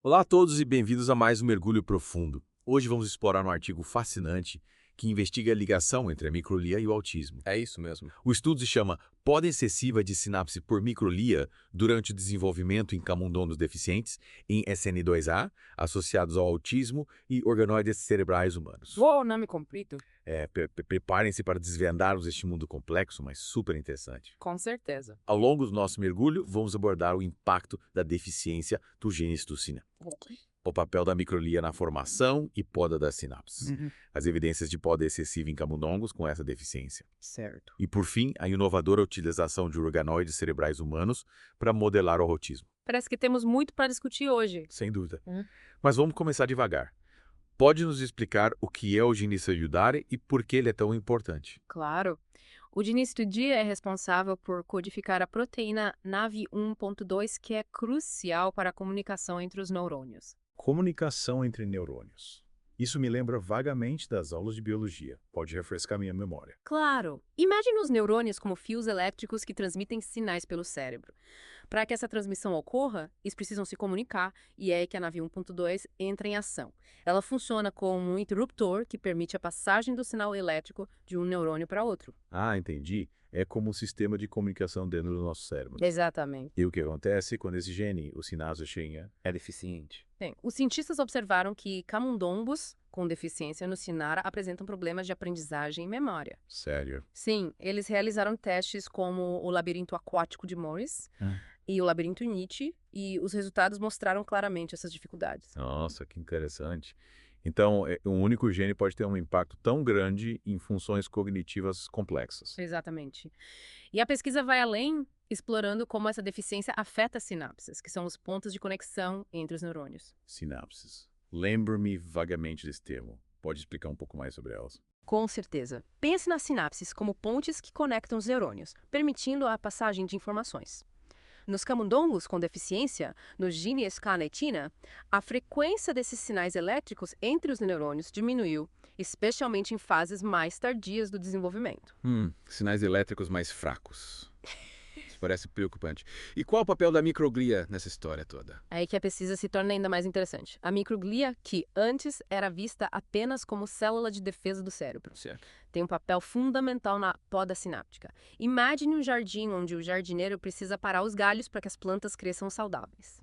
Olá a todos e bem-vindos a mais um Mergulho Profundo. Hoje vamos explorar um artigo fascinante que investiga a ligação entre a microlia e o autismo. É isso mesmo. O estudo se chama Poda excessiva de sinapse por microlia durante o desenvolvimento em camundongos deficientes em SN2A, associados ao autismo e organoides cerebrais humanos. Uou, nome comprido? Preparem-se para desvendarmos este mundo complexo, mas super interessante. Com certeza. Ao longo do nosso mergulho, vamos abordar o impacto da deficiência do gene citocina, o papel da microlia na formação e poda das sinapses, as evidências de poda excessiva em camundongos com essa deficiência. Certo. E, por fim, a inovadora utilização de organoides cerebrais humanos para modelar o autismo. Parece que temos muito para discutir hoje. Sem dúvida. Hum. Mas vamos começar devagar. Pode nos explicar o que é o gene cellulare e por que ele é tão importante? Claro. O Dia é responsável por codificar a proteína NAV1.2, que é crucial para a comunicação entre os neurônios. Comunicação entre neurônios. Isso me lembra vagamente das aulas de biologia. Pode refrescar minha memória. Claro! Imagine os neurônios como fios elétricos que transmitem sinais pelo cérebro. Para que essa transmissão ocorra, eles precisam se comunicar e é aí que a NAV1.2 entra em ação. Ela funciona como um interruptor que permite a passagem do sinal elétrico de um neurônio para outro. Ah, entendi. É como um sistema de comunicação dentro do nosso cérebro. Exatamente. E o que acontece quando esse gene, o sinasochenha, É deficiente. Bem, os cientistas observaram que camundongos com deficiência no sinar apresentam problemas de aprendizagem e memória. sério? Sim, eles realizaram testes como o labirinto aquático de Morris e o labirinto Nietzsche, e os resultados mostraram claramente essas dificuldades. Nossa, que interessante. Então, um único gene pode ter um impacto tão grande em funções cognitivas complexas. Exatamente. E a pesquisa vai além, explorando como essa deficiência afeta as sinapses, que são os pontos de conexão entre os neurônios. Sinapses. Lembro-me vagamente desse termo. Pode explicar um pouco mais sobre elas? Com certeza. Pense nas sinapses como pontes que conectam os neurônios, permitindo a passagem de informações. Nos camundongos com deficiência, no gene escarletina, a frequência desses sinais elétricos entre os neurônios diminuiu, especialmente em fases mais tardias do desenvolvimento. Sinais elétricos mais fracos. Isso parece preocupante. E qual o papel da microglia nessa história toda? Aí que a pesquisa se torna ainda mais interessante. A microglia, que antes era vista apenas como célula de defesa do cérebro, Certo. tem um papel fundamental na poda sináptica. Imagine um jardim onde o jardineiro precisa parar os galhos para que as plantas cresçam saudáveis.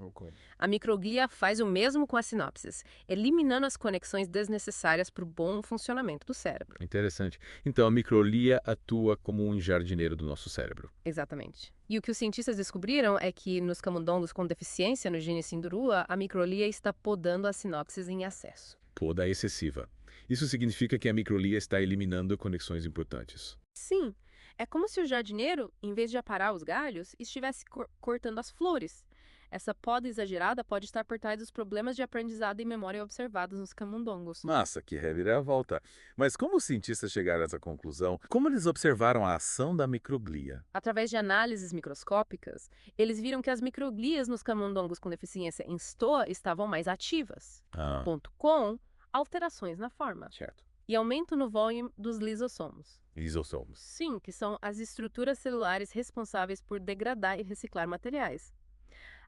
A microglia faz o mesmo com as sinapses, eliminando as conexões desnecessárias para o bom funcionamento do cérebro. Interessante. Então, a microglia atua como um jardineiro do nosso cérebro. Exatamente. E o que os cientistas descobriram é que nos camundongos com deficiência no gene Sindurua, a microglia está podando as sinapses em excesso. Poda excessiva. Isso significa que a microglia está eliminando conexões importantes. Sim, é como se o jardineiro, em vez de aparar os galhos, estivesse cortando as flores. Essa poda exagerada pode estar por trás dos problemas de aprendizado e memória observados nos camundongos. Massa, que reviravolta. Mas como os cientistas chegaram a essa conclusão? Como eles observaram a ação da microglia? Através de análises microscópicas, eles viram que as microglias nos camundongos com deficiência em STOA estavam mais ativas, Ah, com alterações na forma Certo. e aumento no volume dos lisossomos. lisossomos. Sim, que são as estruturas celulares responsáveis por degradar e reciclar materiais.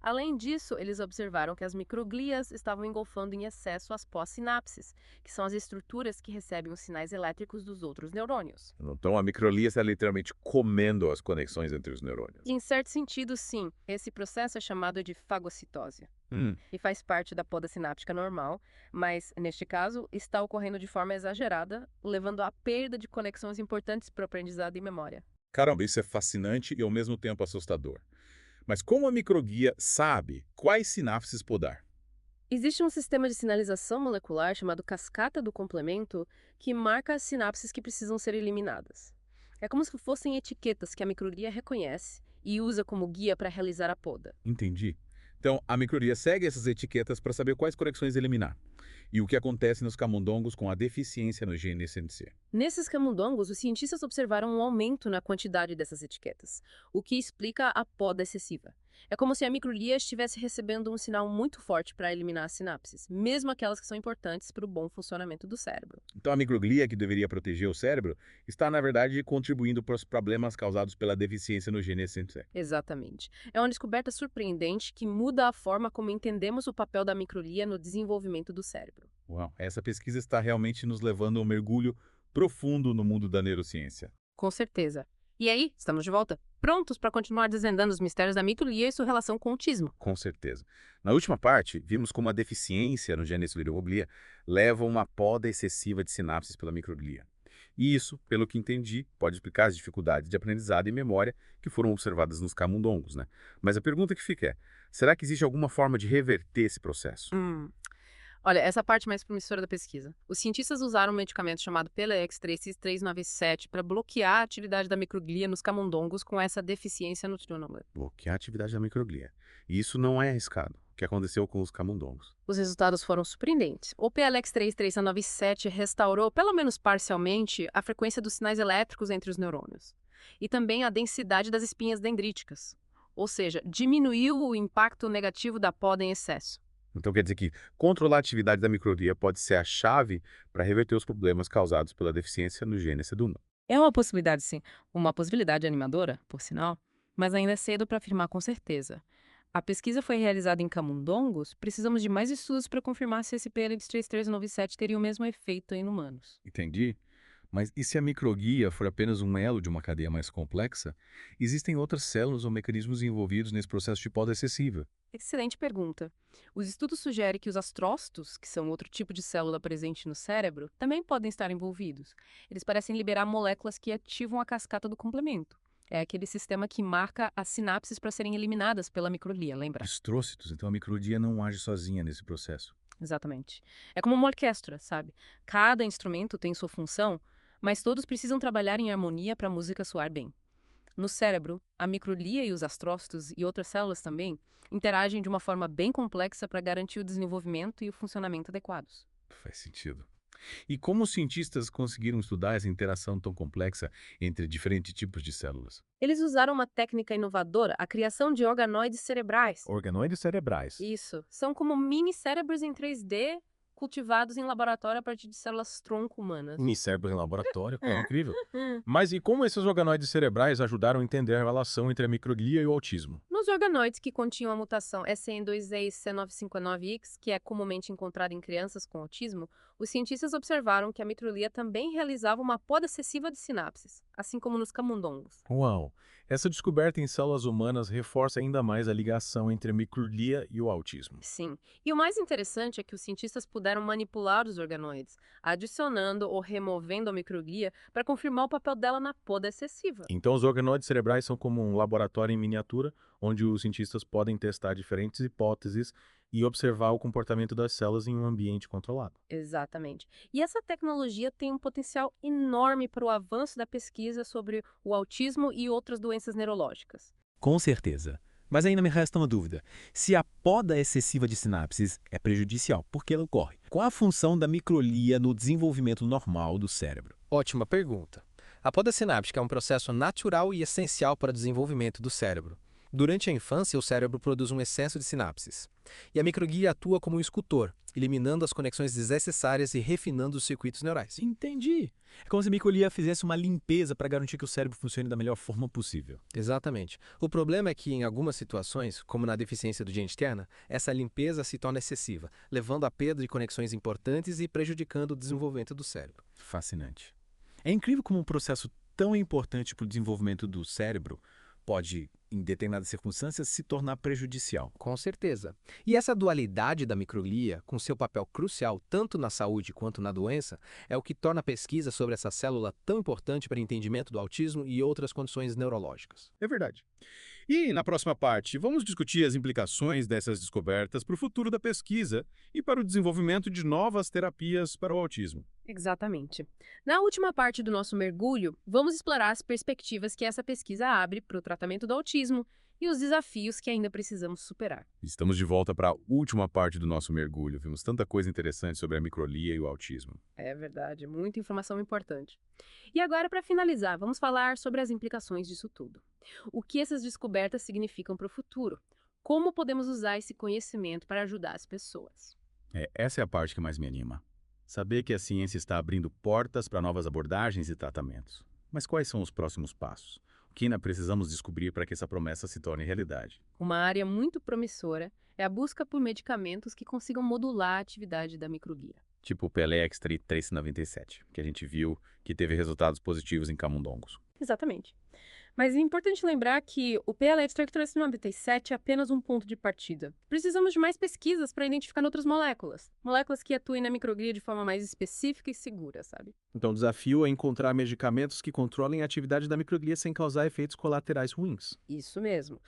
Além disso, eles observaram que as microglias estavam engolfando em excesso as pós-sinapses, que são as estruturas que recebem os sinais elétricos dos outros neurônios. Então a microglia está literalmente comendo as conexões entre os neurônios. E, em certo sentido, sim, esse processo é chamado de fagocitose e faz parte da poda sináptica normal, mas, neste caso, está ocorrendo de forma exagerada, levando à perda de conexões importantes para o aprendizado e memória. Caramba, isso é fascinante e ao mesmo tempo assustador. Mas como a microglia sabe quais sinapses podar? Existe um sistema de sinalização molecular chamado cascata do complemento que marca as sinapses que precisam ser eliminadas. É como se fossem etiquetas que a microglia reconhece e usa como guia para realizar a poda. Entendi. Então, a microglia segue essas etiquetas para saber quais conexões eliminar. E o que acontece nos camundongos com a deficiência no gene SNC. Nesses camundongos, os cientistas observaram um aumento na quantidade dessas etiquetas, o que explica a poda excessiva. É como se a microglia estivesse recebendo um sinal muito forte para eliminar as sinapses, mesmo aquelas que são importantes para o bom funcionamento do cérebro. Então a microglia, que deveria proteger o cérebro, está, na verdade, contribuindo para os problemas causados pela deficiência no gene SNC. Exatamente. É uma descoberta surpreendente que muda a forma como entendemos o papel da microglia no desenvolvimento do cérebro. Uau, essa pesquisa está realmente nos levando a um mergulho profundo no mundo da neurociência. Com certeza. E aí, estamos de volta, prontos para continuar desvendando os mistérios da microglia e sua relação com o autismo. Com certeza. Na última parte, vimos como a deficiência no gene escleroglia leva a uma poda excessiva de sinapses pela microglia. E isso, pelo que entendi, pode explicar as dificuldades de aprendizado e memória que foram observadas nos camundongos, né? Mas a pergunta que fica é, será que existe alguma forma de reverter esse processo? Olha, essa parte mais promissora da pesquisa. Os cientistas usaram um medicamento chamado PLX3X397 para bloquear a atividade da microglia nos camundongos com essa deficiência nutricional. Bloquear a atividade da microglia. E isso não é arriscado, o que aconteceu com os camundongos. Os resultados foram surpreendentes. O PLX3X397 restaurou, pelo menos parcialmente, a frequência dos sinais elétricos entre os neurônios. E também a densidade das espinhas dendríticas. Ou seja, diminuiu o impacto negativo da poda em excesso. Então quer dizer que controlar a atividade da microglia pode ser a chave para reverter os problemas causados pela deficiência no gene SEDUNA. É uma possibilidade, sim. Uma possibilidade animadora, por sinal, mas ainda é cedo para afirmar com certeza. A pesquisa foi realizada em camundongos, precisamos de mais estudos para confirmar se esse PLX3397 teria o mesmo efeito em humanos. Entendi. Mas e se a microglia for apenas um elo de uma cadeia mais complexa? Existem outras células ou mecanismos envolvidos nesse processo de poda excessiva? Excelente pergunta. Os estudos sugerem que os astrócitos, que são outro tipo de célula presente no cérebro, também podem estar envolvidos. Eles parecem liberar moléculas que ativam a cascata do complemento. É aquele sistema que marca as sinapses para serem eliminadas pela microglia, lembra? Astrócitos, então a microglia não age sozinha nesse processo. Exatamente. É como uma orquestra, sabe? Cada instrumento tem sua função, mas todos precisam trabalhar em harmonia para a música soar bem. No cérebro, a microglia e os astrócitos e outras células também interagem de uma forma bem complexa para garantir o desenvolvimento e o funcionamento adequados. Faz sentido. E como os cientistas conseguiram estudar essa interação tão complexa entre diferentes tipos de células? Eles usaram uma técnica inovadora, a criação de organoides cerebrais. Organoides cerebrais. Isso. São como mini cérebros em 3D cultivados em laboratório a partir de células tronco humanas. Minicérebros em laboratório, é incrível. Mas e como esses organoides cerebrais ajudaram a entender a relação entre a microglia e o autismo? Nos organoides que continham a mutação SN2A e C959X, que é comumente encontrada em crianças com autismo, os cientistas observaram que a microglia também realizava uma poda excessiva de sinapses, assim como nos camundongos. Uau! Essa descoberta em células humanas reforça ainda mais a ligação entre a microglia e o autismo. Sim. E o mais interessante é que os cientistas puderam manipular os organoides, adicionando ou removendo a microglia para confirmar o papel dela na poda excessiva. Então, os organoides cerebrais são como um laboratório em miniatura, onde os cientistas podem testar diferentes hipóteses e observar o comportamento das células em um ambiente controlado. Exatamente. E essa tecnologia tem um potencial enorme para o avanço da pesquisa sobre o autismo e outras doenças neurológicas. Com certeza. Mas ainda me resta uma dúvida. Se a poda excessiva de sinapses é prejudicial, por que ela ocorre? Qual a função da microglia no desenvolvimento normal do cérebro? Ótima pergunta. A poda sináptica é um processo natural e essencial para o desenvolvimento do cérebro. Durante a infância, o cérebro produz um excesso de sinapses. E a microglia atua como um escultor, eliminando as conexões desnecessárias e refinando os circuitos neurais. Entendi. É como se a microglia fizesse uma limpeza para garantir que o cérebro funcione da melhor forma possível. Exatamente. O problema é que, em algumas situações, como na deficiência do gene externa, essa limpeza se torna excessiva, levando à perda de conexões importantes e prejudicando o desenvolvimento do cérebro. Fascinante. É incrível como um processo tão importante para o desenvolvimento do cérebro pode, em determinadas circunstâncias, se tornar prejudicial. Com certeza. E essa dualidade da microglia, com seu papel crucial tanto na saúde quanto na doença, é o que torna a pesquisa sobre essa célula tão importante para o entendimento do autismo e outras condições neurológicas. É verdade. E na próxima parte, vamos discutir as implicações dessas descobertas para o futuro da pesquisa e para o desenvolvimento de novas terapias para o autismo. Exatamente. Na última parte do nosso mergulho, vamos explorar as perspectivas que essa pesquisa abre para o tratamento do autismo e os desafios que ainda precisamos superar. Estamos de volta para a última parte do nosso mergulho. Vimos tanta coisa interessante sobre a microlia e o autismo. É verdade, muita informação importante. E agora, para finalizar, vamos falar sobre as implicações disso tudo. O que essas descobertas significam para o futuro? Como podemos usar esse conhecimento para ajudar as pessoas? Essa é a parte que mais me anima. Saber que a ciência está abrindo portas para novas abordagens e tratamentos. Mas quais são os próximos passos? O que ainda precisamos descobrir para que essa promessa se torne realidade? Uma área muito promissora é a busca por medicamentos que consigam modular a atividade da microglia. Tipo o Pelex 397, que a gente viu que teve resultados positivos em camundongos. Exatamente. Mas é importante lembrar que o PLX 397 é apenas um ponto de partida. Precisamos de mais pesquisas para identificar outras moléculas. Moléculas que atuem na microglia de forma mais específica e segura, sabe? Então, o desafio é encontrar medicamentos que controlem a atividade da microglia sem causar efeitos colaterais ruins. Isso mesmo.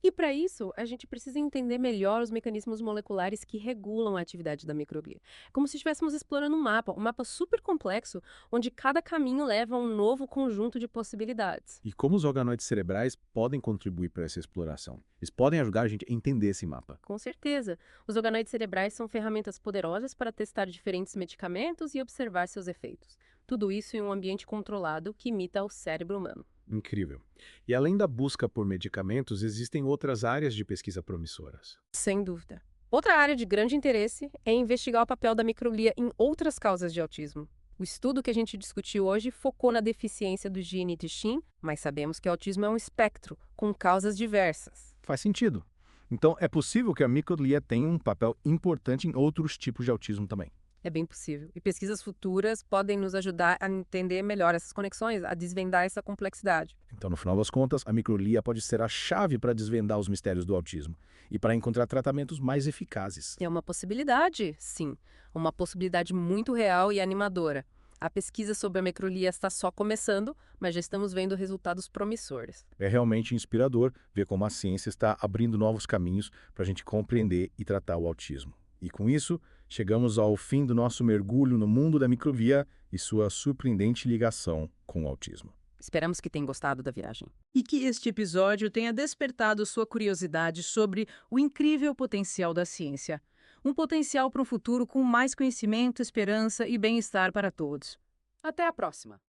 E para isso, a gente precisa entender melhor os mecanismos moleculares que regulam a atividade da microglia. Como se estivéssemos explorando um mapa super complexo, onde cada caminho leva a um novo conjunto de possibilidades. E como os organoides cerebrais podem contribuir para essa exploração? Eles podem ajudar a gente a entender esse mapa. Com certeza. Os organoides cerebrais são ferramentas poderosas para testar diferentes medicamentos e observar seus efeitos. Tudo isso em um ambiente controlado que imita o cérebro humano. Incrível. E além da busca por medicamentos, existem outras áreas de pesquisa promissoras. Sem dúvida. Outra área de grande interesse é investigar o papel da microglia em outras causas de autismo. O estudo que a gente discutiu hoje focou na deficiência do gene de Shin, mas sabemos que o autismo é um espectro, com causas diversas. Faz sentido. Então, é possível que a microglia tenha um papel importante em outros tipos de autismo também. É bem possível. E pesquisas futuras podem nos ajudar a entender melhor essas conexões, a desvendar essa complexidade. Então, no final das contas, a microglia pode ser a chave para desvendar os mistérios do autismo e para encontrar tratamentos mais eficazes. É uma possibilidade, sim. Uma possibilidade muito real e animadora. A pesquisa sobre a microglia está só começando, mas já estamos vendo resultados promissores. É realmente inspirador ver como a ciência está abrindo novos caminhos para a gente compreender e tratar o autismo. E com isso, chegamos ao fim do nosso mergulho no mundo da microglia e sua surpreendente ligação com o autismo. Esperamos que tenham gostado da viagem. E que este episódio tenha despertado sua curiosidade sobre o incrível potencial da ciência. Um potencial para um futuro com mais conhecimento, esperança e bem-estar para todos. Até a próxima!